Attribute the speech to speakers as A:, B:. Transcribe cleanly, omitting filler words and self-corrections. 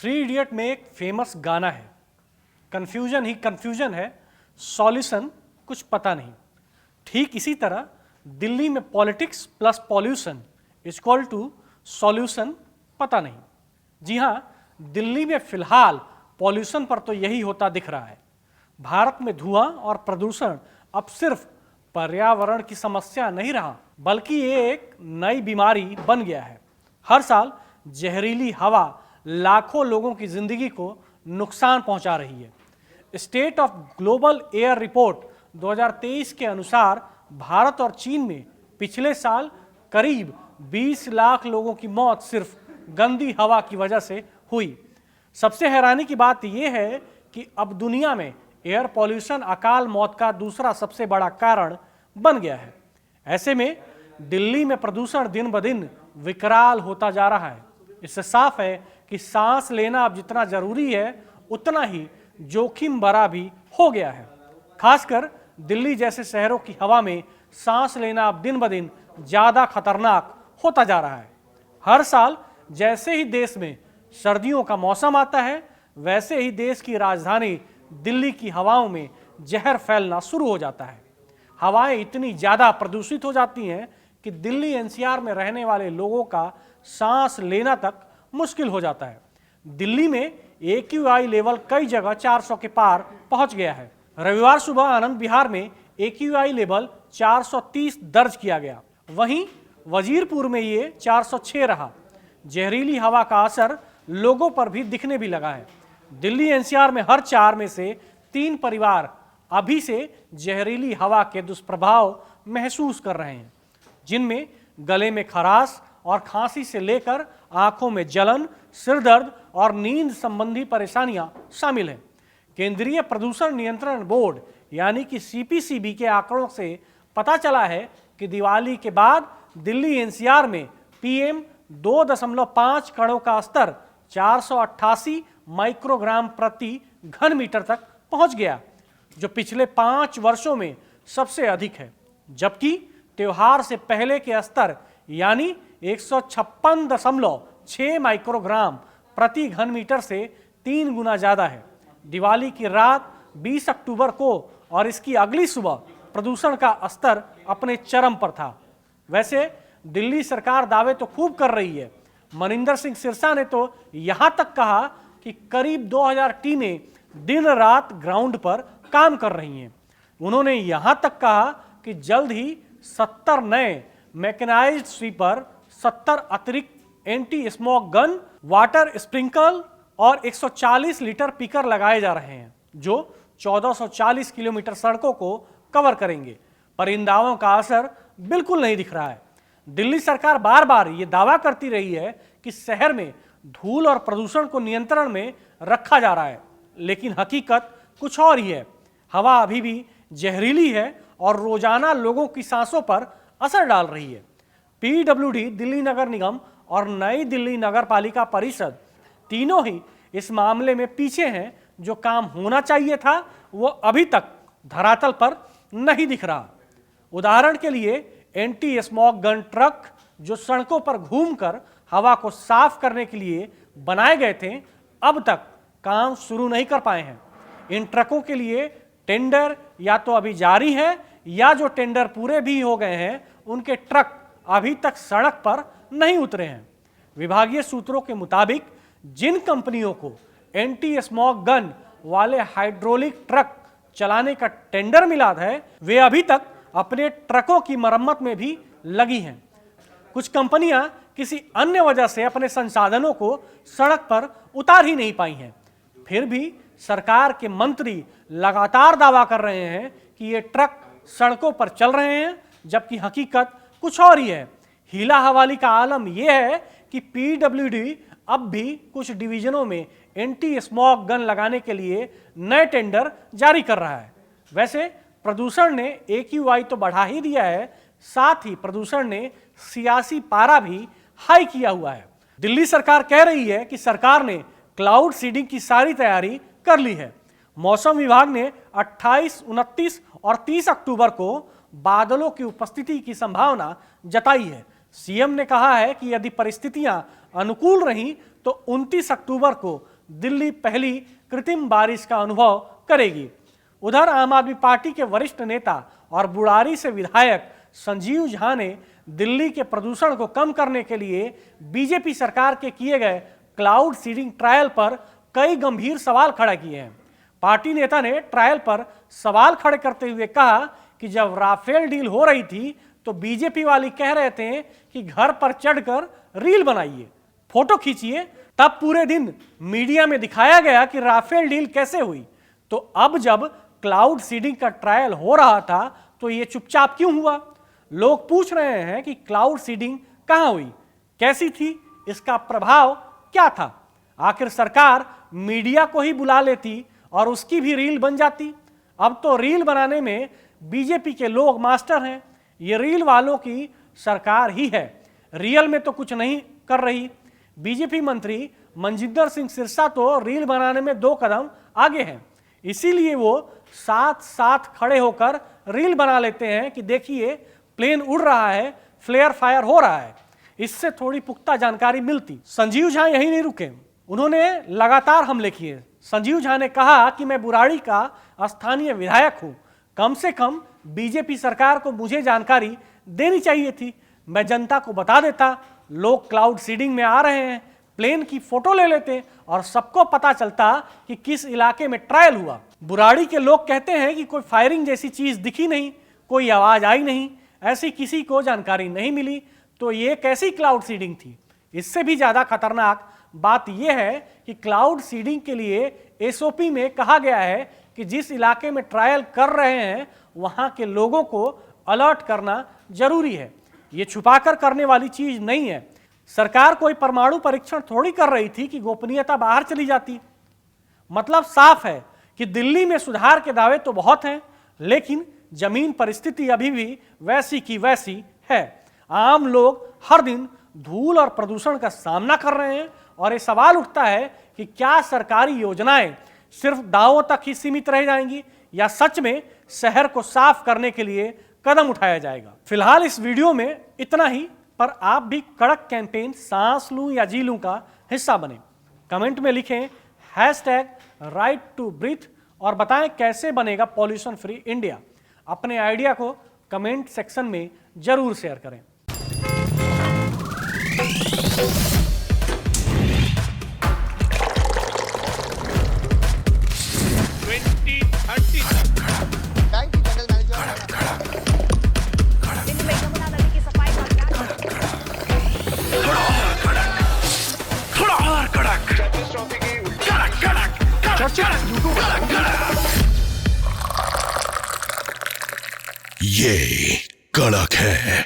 A: Three idiot में एक famous गाना है, कन्फ्यूजन ही कन्फ्यूजन है, सॉल्यूशन कुछ पता नहीं। ठीक इसी तरह दिल्ली में politics plus pollution equal to solution पता नहीं। जी हाँ, दिल्ली में फिलहाल पॉल्यूशन पर तो यही होता दिख रहा है। भारत में धुआं और प्रदूषण अब सिर्फ पर्यावरण की समस्या नहीं रहा, बल्कि ये एक नई बीमारी बन गया है। हर साल जहरीली हवा लाखों लोगों की जिंदगी को नुकसान पहुंचा रही है। State of global air report 2023 के अनुसार भारत और चीन में पिछले साल करीब 20 लाख लोगों की मौत सिर्फ गंदी हवा की वजह से हुई। सबसे हैरानी की बात यह है कि अब दुनिया में एयर पॉल्यूशन अकाल मौत का दूसरा सबसे बड़ा कारण बन गया है। ऐसे में दिल्ली में प्रदूषण दिन ब दिन विकराल होता जा रहा है। इससे साफ है कि सांस लेना अब जितना जरूरी है उतना ही जोखिम भरा भी हो गया है। खासकर दिल्ली जैसे शहरों की हवा में सांस लेना अब दिन ब दिन ज्यादा खतरनाक होता जा रहा है। हर साल जैसे ही देश में सर्दियों का मौसम आता है, वैसे ही देश की राजधानी दिल्ली की हवाओं में जहर फैलना शुरू हो जाता है। हवाएं इतनी ज्यादा प्रदूषित हो जाती हैं कि दिल्ली एनसीआर में रहने वाले लोगों का सांस लेना तक मुश्किल हो जाता है। दिल्ली में AQI लेवल कई जगह 400 के पार पहुंच गया है। रविवार सुबह आनंद विहार में AQI लेवल 430 दर्ज किया गया। वहीं वजीरपुर में ये 406 रहा। जहरीली हवा का असर लोगों पर भी दिखने भी लगा है। दिल्ली एनसीआर में हर 4 में से 3 परिवार अभी से जहरीली हवा के दुष्प्रभाव महसूस कर रहे हैं, जिनमें गले में खराश और खांसी से लेकर आंखों में जलन, सिर दर्द और नींद संबंधी परेशानियां शामिल हैं। केंद्रीय प्रदूषण नियंत्रण बोर्ड यानी कि CPCB के आंकड़ों से पता चला है कि दिवाली के बाद दिल्ली एनसीआर में PM 2.5 कणों का स्तर 488 माइक्रोग्राम प्रति घन मीटर तक पहुंच गया, जो पिछले 5 वर्षों में सबसे अधिक है। जबकि त्योहार से पहले के स्तर यानी 156.6 माइक्रोग्राम प्रति घन मीटर से 3 गुना ज्यादा है। दिवाली की रात 20 अक्टूबर को और इसकी अगली सुबह प्रदूषण का स्तर अपने चरम पर था। वैसे दिल्ली सरकार दावे तो खूब कर रही है। मनिंदर सिंह सिरसा ने तो यहां तक कहा कि करीब 2000 टीमें दिन रात ग्राउंड पर काम कर रही हैं। उन्होंने यहां तक कहा कि जल्द ही 70 नए मैकेनाइज्ड स्वीपर, 70 अतिरिक्त anti smoke gun, water sprinkle और 140 लीटर पिकर लगाए जा रहे हैं, जो 1440 किलोमीटर सड़कों को कवर करेंगे। पर इन दावों का असर बिल्कुल नहीं दिख रहा है। दिल्ली सरकार बार बार ये दावा करती रही है कि शहर में धूल और प्रदूषण को नियंत्रण में रखा जा रहा है, लेकिन हकीकत कुछ और ही है। हवा अभी भी जहरीली है और रोजाना लोगों की सांसों पर असर डाल रही है। PWD, दिल्ली नगर निगम और नई दिल्ली नगर पालिका परिषद तीनों ही इस मामले में पीछे हैं। जो काम होना चाहिए था वो अभी तक धरातल पर नहीं दिख रहा। उदाहरण के लिए एंटी स्मोक गन ट्रक जो सड़कों पर घूमकर हवा को साफ करने के लिए बनाए गए थे, अब तक काम शुरू नहीं कर पाए हैं। इन ट्रकों के लिए टेंडर या तो अभी जारी है या जो टेंडर पूरे भी हो गए हैं उनके ट्रक अभी तक सड़क पर नहीं उतरे हैं। विभागीय सूत्रों के मुताबिक जिन कंपनियों को एंटी स्मोक गन वाले हाइड्रोलिक ट्रक चलाने का टेंडर मिला है, वे अभी तक अपने ट्रकों की मरम्मत में भी लगी हैं। कुछ कंपनियां किसी अन्य वजह से अपने संसाधनों को सड़क पर उतार ही नहीं पाई हैं। फिर भी सरकार के मंत्री लगातार दावा कर रहे हैं कि ये ट्रक सड़कों पर चल रहे हैं, जबकि हकीकत कुछ और ही है। हीला हवाली का आलम यह है कि PWD अब भी कुछ डिवीजनों में एंटी स्मोक गन लगाने के लिए नए टेंडर जारी कर रहा है। वैसे प्रदूषण ने AQI तो बढ़ा ही दिया है, साथ ही प्रदूषण ने सियासी पारा भी हाई किया हुआ है। दिल्ली सरकार कह रही है कि सरकार ने क्लाउड सीडिंग की सारी तैयारी कर ली है। मौसम विभाग ने 28, 29 और 30 अक्टूबर को बादलों की उपस्थिति की संभावना जताई है। सीएम ने कहा है कि यदि परिस्थितियां अनुकूल रहीं तो 29 अक्टूबर को दिल्ली पहली कृत्रिम बारिश का अनुभव करेगी। उधर आम आदमी पार्टी के वरिष्ठ नेता और बुढ़ारी से विधायक संजीव झा ने दिल्ली के प्रदूषण को कम करने के लिए बीजेपी सरकार के किए गए क्लाउड सीडिंग ट्रायल पर कई गंभीर सवाल खड़ा किए हैं। पार्टी नेता ने ट्रायल पर सवाल खड़े करते हुए कहा कि जब राफेल डील हो रही थी तो बीजेपी वाली कह रहे थे कि घर पर चढ़कर रील बनाइए, फोटो खींचिए, तब पूरे दिन मीडिया में दिखाया गया कि राफेल डील कैसे हुई। तो अब जब क्लाउड सीडिंग का ट्रायल हो रहा था तो ये चुपचाप क्यों हुआ? लोग पूछ रहे हैं कि क्लाउड सीडिंग कहां हुई, कैसी थी, इसका प्रभाव क्या था? आखिर सरकार मीडिया को ही बुला लेती और उसकी भी रील बन जाती। अब तो रील बनाने में बीजेपी के लोग मास्टर हैं। ये रील वालों की सरकार ही है, रियल में तो कुछ नहीं कर रही। बीजेपी मंत्री मनजिंदर सिंह सिरसा तो रील बनाने में 2 कदम आगे हैं, इसीलिए वो साथ साथ खड़े होकर रील बना लेते हैं कि देखिए प्लेन उड़ रहा है, फ्लेयर फायर हो रहा है। इससे थोड़ी पुख्ता जानकारी मिलती। संजीव झा यही नहीं रुके, उन्होंने लगातार हमले किए। संजीव झा ने कहा कि मैं बुराड़ी का स्थानीय विधायक हूं, कम से कम बीजेपी सरकार को मुझे जानकारी देनी चाहिए थी, मैं जनता को बता देता। लोग क्लाउड सीडिंग में आ रहे हैं, प्लेन की फोटो ले लेते और सबको पता चलता कि किस इलाके में ट्रायल हुआ। बुराड़ी के लोग कहते हैं कि कोई फायरिंग जैसी चीज दिखी नहीं, कोई आवाज आई नहीं, ऐसी किसी को जानकारी नहीं मिली, तो ये कैसी क्लाउड सीडिंग थी? इससे भी ज्यादा खतरनाक बात यह है कि क्लाउड सीडिंग के लिए एसओपी में कहा गया है कि जिस इलाके में ट्रायल कर रहे हैं वहां के लोगों को अलर्ट करना जरूरी है। ये छुपाकर करने वाली चीज नहीं है। सरकार कोई परमाणु परीक्षण थोड़ी कर रही थी कि गोपनीयता बाहर चली जाती। मतलब साफ है कि दिल्ली में सुधार के दावे तो बहुत हैं, लेकिन जमीन परिस्थिति अभी भी वैसी की वैसी है। आम लोग हर दिन धूल और प्रदूषण का सामना कर रहे हैं और ये सवाल उठता है कि क्या सरकारी योजनाएं सिर्फ दावों तक ही सीमित रह जाएंगी या सच में शहर को साफ करने के लिए कदम उठाया जाएगा। फिलहाल इस वीडियो में इतना ही, पर आप भी कड़क कैंपेन सांस लूं या जी लूं का हिस्सा बने। कमेंट में लिखें #RightToBreathe और बताएं कैसे बनेगा पॉल्यूशन फ्री इंडिया। अपने आइडिया को कमेंट सेक्शन में जरूर शेयर करें।
B: ये कड़क है।